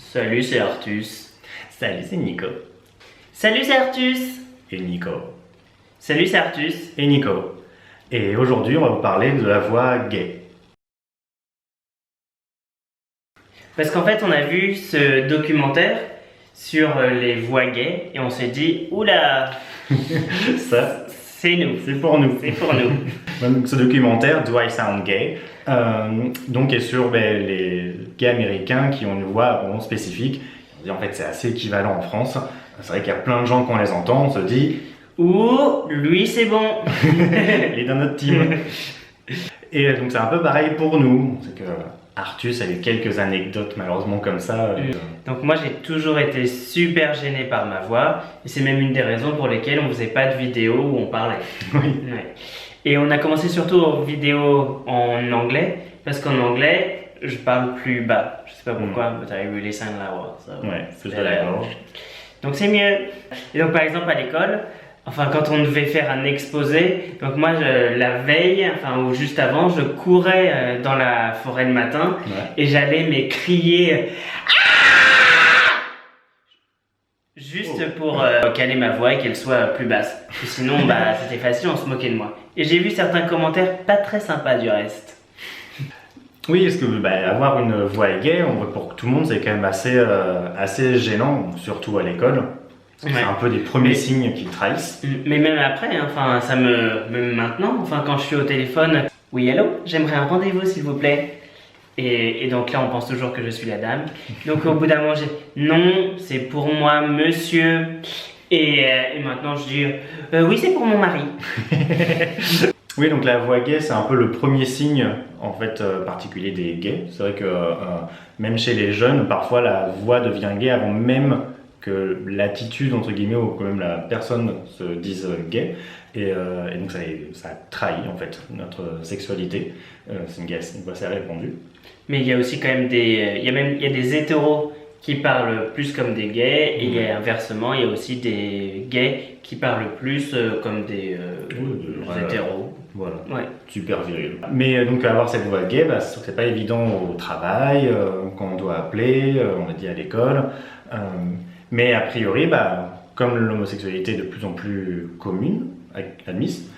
Salut, c'est Artus. Salut, c'est Nico. Salut, c'est Artus. Et Nico. Salut, c'est Artus. Et Nico. Et aujourd'hui, on va vous parler de la voix gay. Parce qu'en fait, on a vu ce documentaire sur les voix gays et on s'est dit, oula, Ça, c'est nous. c'est pour nous. C'est pour nous. Donc, ce documentaire, Do I Sound Gay, donc est sur les gays américains qui ont une voix vraiment spécifique. On dit en fait c'est assez équivalent en France. C'est vrai qu'il y a plein de gens quand on les entend, on se dit Ouh, lui c'est bon. il est dans notre team. Et donc c'est un peu pareil pour nous. C'est que Artus a eu quelques anecdotes malheureusement comme ça. Donc moi j'ai toujours été super gêné par ma voix et c'est même une des raisons pour lesquelles on faisait pas de vidéos où on parlait. Oui. Ouais. Et on a commencé surtout aux vidéos en anglais parce qu'en anglais je parle plus bas. Je sais pas pourquoi, but I really sound lower. So Ouais, plus de la gorge. Donc c'est mieux. Et donc par exemple à l'école, enfin quand on devait faire un exposé, donc moi la veille, enfin ou juste avant, je courais dans la forêt le matin et j'allais mais crier juste pour caler ma voix et qu'elle soit plus basse. Et sinon c'était facile, on se moquait de moi. Et j'ai vu certains commentaires pas très sympas du reste. Oui, parce que avoir une voix gay, on voit pour tout le monde, c'est quand même assez gênant, surtout à l'école. Parce que c'est un peu des premiers signes qui trahissent. Mais même après, hein, enfin même maintenant, enfin quand je suis au téléphone, oui allô, j'aimerais un rendez-vous s'il vous plaît. Et donc là on pense toujours que je suis la dame. Donc au bout d'un moment j'ai non, c'est pour moi monsieur. Et maintenant je dis oui c'est pour mon mari. Oui, donc la voix gay, c'est un peu le premier signe en fait particulier des gays. C'est vrai que même chez les jeunes, parfois la voix devient gay avant même que l'attitude entre guillemets ou quand même la personne se dise gay. Et donc ça trahit en fait notre sexualité. C'est une voix assez répandue. Mais il y a aussi quand même il y a des hétéros qui parlent plus comme des gays et inversement il y a aussi des gays qui parlent plus comme des hétéros. Voilà, ouais. Super viril. Mais donc avoir cette voix gay, c'est pas évident au travail, quand on doit appeler, on l'a dit à l'école. Mais a priori, comme l'homosexualité est de plus en plus commune, admise,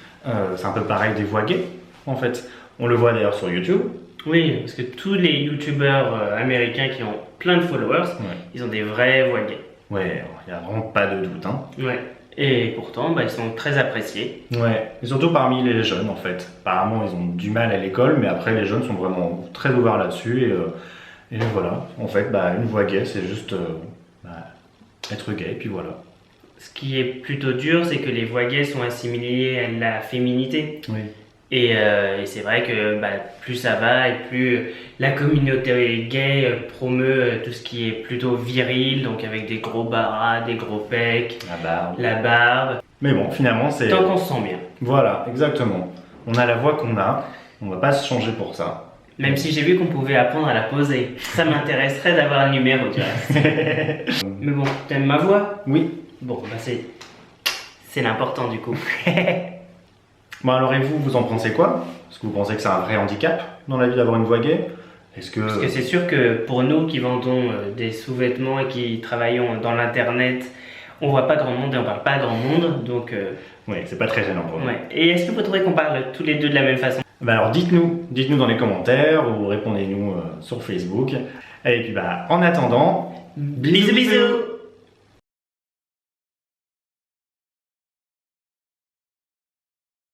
c'est un peu pareil des voix gays en fait. On le voit d'ailleurs sur YouTube. Oui, parce que tous les youtubeurs américains qui ont plein de followers, ils ont des vraies voix gays. Ouais, il n'y a vraiment pas de doute. Hein. Ouais. Et pourtant, ils sont très appréciés. Ouais, et surtout parmi les jeunes en fait. Apparemment, ils ont du mal à l'école, mais après, les jeunes sont vraiment très ouverts là-dessus. Et voilà, en fait, une voix gay, c'est juste être gay, et puis voilà. Ce qui est plutôt dur, c'est que les voix gays sont assimilées à la féminité. Oui. Et c'est vrai que plus ça va et plus la communauté gay promeut tout ce qui est plutôt viril, donc avec des gros bras, des gros pecs, la barbe. Mais bon, finalement, c'est... Tant qu'on se sent bien. Voilà, exactement. On a la voix qu'on a, on va pas se changer pour ça. Même si j'ai vu qu'on pouvait apprendre à la poser. Ça m'intéresserait d'avoir un numéro, tu vois. Mais bon, t'aimes ma voix? Oui. Bon, c'est l'important du coup. Bon alors et vous en pensez quoi? Est-ce que vous pensez que c'est un vrai handicap dans la vie d'avoir une voix gay? Parce que c'est sûr que pour nous qui vendons des sous-vêtements et qui travaillons dans l'internet, on voit pas grand monde et on parle pas à grand monde, donc... Oui, c'est pas très gênant pour nous. Ouais. Et est-ce que vous trouvez qu'on parle tous les deux de la même façon? Alors dites-nous dans les commentaires ou répondez-nous sur Facebook. Et puis en attendant, bisous bisous.